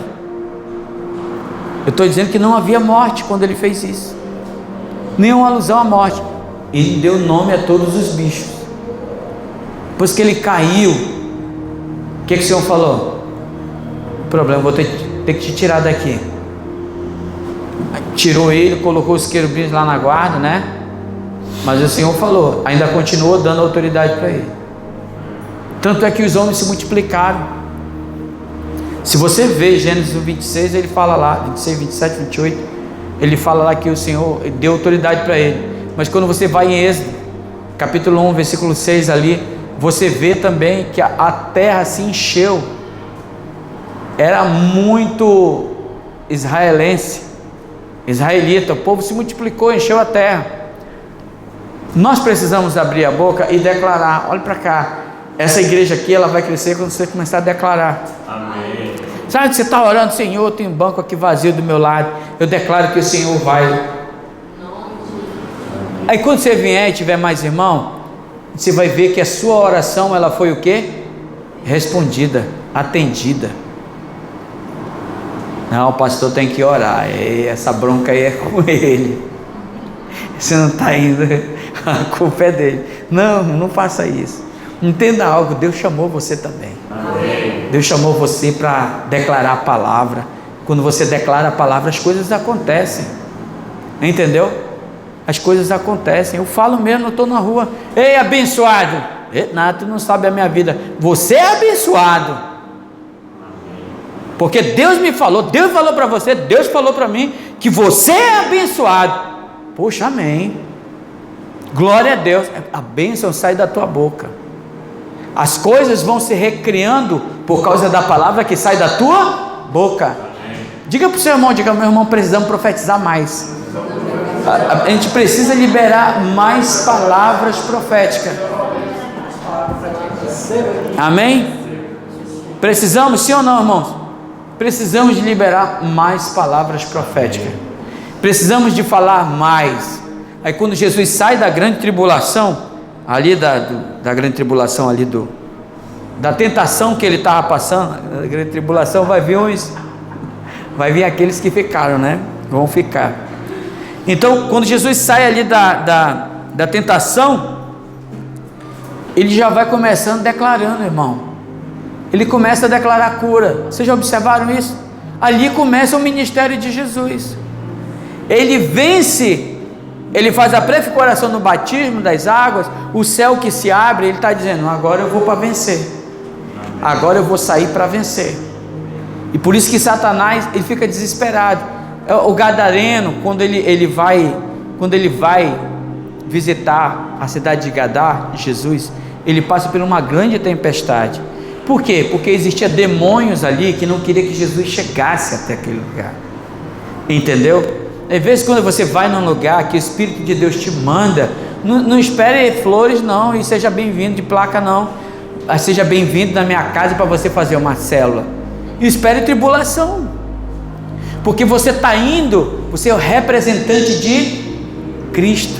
S1: Eu estou dizendo que não havia morte quando ele fez isso, nenhuma alusão à morte. Ele deu nome a todos os bichos. Depois que ele caiu, o que o Senhor falou? Problema, vou ter que te tirar daqui. Tirou ele, colocou os querubins lá na guarda, né? Mas o Senhor falou, ainda continuou dando autoridade para ele. Tanto é que os homens se multiplicaram. Se você vê Gênesis 26, ele fala lá, 26, 27, 28, ele fala lá que o Senhor deu autoridade para ele. Mas quando você vai em Êxodo, capítulo 1, versículo 6 ali, você vê também que a terra se encheu. Era muito israelita, o povo se multiplicou, encheu a terra. Nós precisamos abrir a boca e declarar. Olha para cá, essa igreja aqui, ela vai crescer quando você começar a declarar. Amém. Sabe que você está orando: Senhor, tem um banco aqui vazio do meu lado, eu declaro que o Senhor vai. Aí quando você vier e tiver mais irmão, você vai ver que a sua oração, ela foi o quê? Respondida, atendida. Não, o pastor tem que orar, essa bronca aí é com ele, você não está indo, a culpa é dele. Não faça isso. Entenda algo, Deus chamou você também. Amém. Deus chamou você para declarar a palavra. Quando você declara a palavra, as coisas acontecem, entendeu? As coisas acontecem. Eu falo mesmo, eu estou na rua: ei, abençoado. Renato, tu não sabe a minha vida. Você é abençoado, porque Deus me falou, Deus falou para você, Deus falou para mim que você é abençoado. Poxa, amém, glória a Deus. A bênção sai da tua boca. As coisas vão se recriando por causa da palavra que sai da tua boca. Diga para o seu irmão: diga, meu irmão, precisamos profetizar mais. A gente precisa liberar mais palavras proféticas. Amém? Precisamos, sim ou não, irmãos? Precisamos de liberar mais palavras proféticas. Precisamos de falar mais. Aí quando Jesus sai da grande tribulação, ali da grande tribulação ali da tentação que ele estava passando, a grande tribulação, vai vir aqueles que ficaram, né? Vão ficar. Então, quando Jesus sai ali da tentação, ele já vai começando declarando, irmão. Ele começa a declarar cura. Vocês já observaram isso? Ali começa o ministério de Jesus. Ele vence ele faz a prefiguração no batismo das águas, o céu que se abre, ele está dizendo, agora eu vou para vencer, agora eu vou sair para vencer. E por isso que Satanás, ele fica desesperado. O gadareno, quando ele vai visitar a cidade de Gadá, Jesus, ele passa por uma grande tempestade. Por quê? Porque existia demônios ali que não queria que Jesus chegasse até aquele lugar. Entendeu? Às vezes quando você vai num lugar que o Espírito de Deus te manda, não espere flores não, e seja bem-vindo de placa não, seja bem-vindo na minha casa para você fazer uma célula, e espere tribulação, porque você está indo, você é o representante de Cristo,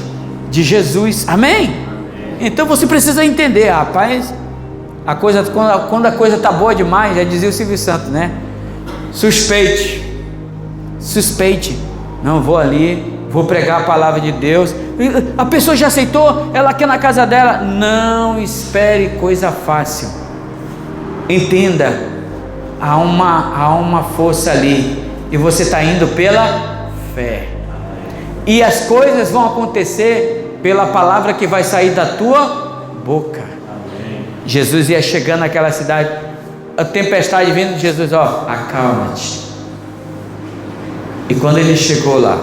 S1: de Jesus, amém? Então você precisa entender, rapaz, quando a coisa está boa demais, já dizia o Silvio Santos, né? Suspeite, não, vou ali, vou pregar a palavra de Deus, a pessoa já aceitou, ela quer na casa dela, não espere coisa fácil, entenda, há uma força ali, e você está indo pela fé, e as coisas vão acontecer pela palavra que vai sair da tua boca. Jesus ia chegando naquela cidade, a tempestade vindo de Jesus, ó, acalma-te. E quando ele chegou lá,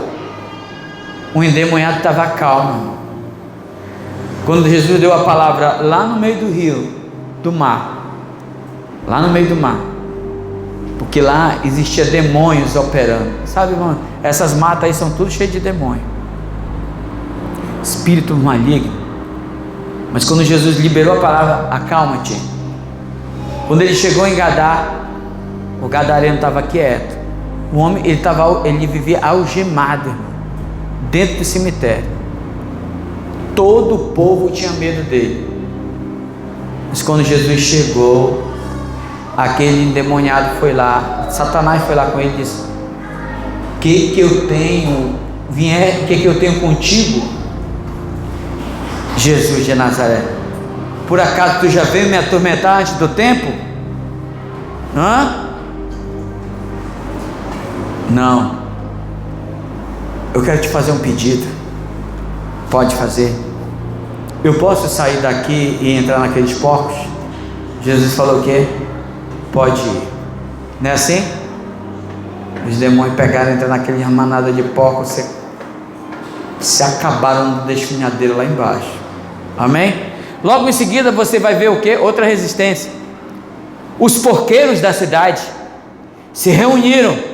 S1: o endemoniado estava calmo. Quando Jesus deu a palavra lá no meio do rio, do mar, lá no meio do mar, porque lá existia demônios operando, sabe, irmão? Essas matas aí são tudo cheias de demônio, espírito maligno. Mas quando Jesus liberou a palavra, acalma-te. Quando ele chegou em Gadá, o gadareno estava quieto. O homem, ele vivia algemado, irmão, dentro do cemitério. Todo o povo tinha medo dele. Mas quando Jesus chegou, aquele endemoniado foi lá, Satanás foi lá com ele e disse: o que eu tenho? O que eu tenho contigo, Jesus de Nazaré? Por acaso tu já veio me atormentar antes do tempo? Não. Eu quero te fazer um pedido. Pode fazer. Eu posso sair daqui e entrar naqueles porcos? Jesus falou o quê? Pode ir. Não é assim? Os demônios pegaram e entraram naquele manada de porcos, se acabaram no desfinhadeiro lá embaixo. Amém? Logo em seguida você vai ver o quê? Outra resistência. Os porqueiros da cidade se reuniram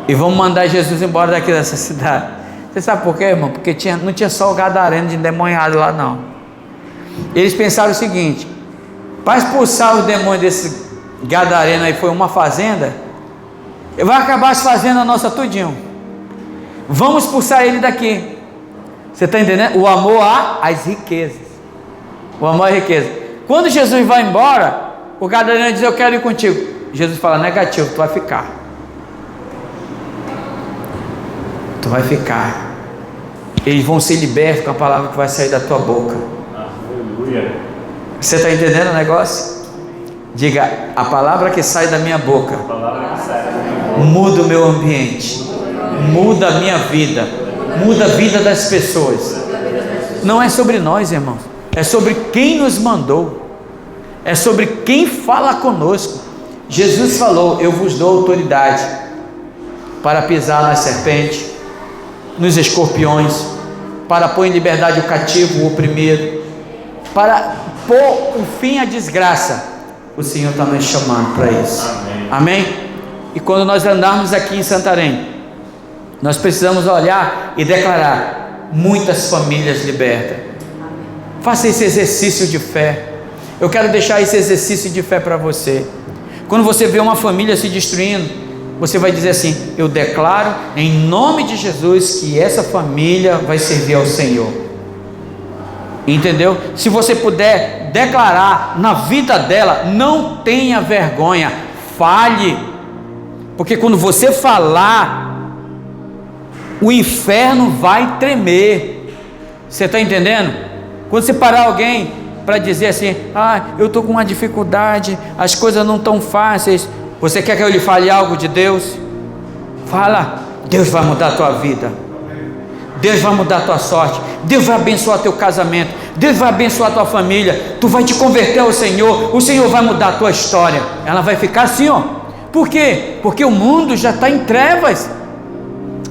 S1: e vão mandar Jesus embora daqui dessa cidade. Você sabe por quê, irmão? Porque não tinha só o gadareno de endemoniado lá não. Eles pensaram o seguinte: para expulsar os demônios desse gadareno aí, foi uma fazenda, vai acabar as fazendas nossas tudinho, vamos expulsar ele daqui. Você está entendendo? O amor às riquezas, o amor à riqueza. Quando Jesus vai embora, o gadareno diz: eu quero ir contigo. Jesus fala: negativo, tu vai ficar, tu vai ficar. Eles vão ser libertos com a palavra que vai sair da tua boca.
S2: Aleluia.
S1: Você está entendendo o negócio? Diga: a palavra que sai da minha boca muda o meu ambiente, muda a minha vida, muda a vida das pessoas. Não é sobre nós, irmãos, é sobre quem nos mandou, é sobre quem fala conosco. Jesus falou: eu vos dou autoridade para pisar na serpente, nos escorpiões, para pôr em liberdade o cativo, o oprimido, para pôr um fim à desgraça. O Senhor está nos chamando para isso. Amém? E quando nós andarmos aqui em Santarém, nós precisamos olhar e declarar: muitas famílias libertas. Faça esse exercício de fé. Eu quero deixar esse exercício de fé para você. Quando você vê uma família se destruindo, você vai dizer assim: eu declaro em nome de Jesus que essa família vai servir ao Senhor. Entendeu? Se você puder declarar na vida dela, não tenha vergonha, fale, porque quando você falar, o inferno vai tremer. Você está entendendo? Quando você parar alguém para dizer assim: eu estou com uma dificuldade, as coisas não estão fáceis, você quer que eu lhe fale algo de Deus? Fala: Deus vai mudar a tua vida, Deus vai mudar a tua sorte, Deus vai abençoar teu casamento, Deus vai abençoar a tua família, tu vai te converter ao Senhor, o Senhor vai mudar a tua história, ela vai ficar assim, ó. Por quê? Porque o mundo já está em trevas,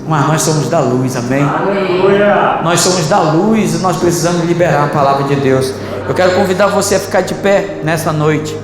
S1: mas nós somos da luz, amém?
S2: Aleluia!
S1: Nós somos da luz e nós precisamos liberar a palavra de Deus. Eu quero convidar você a ficar de pé nessa noite.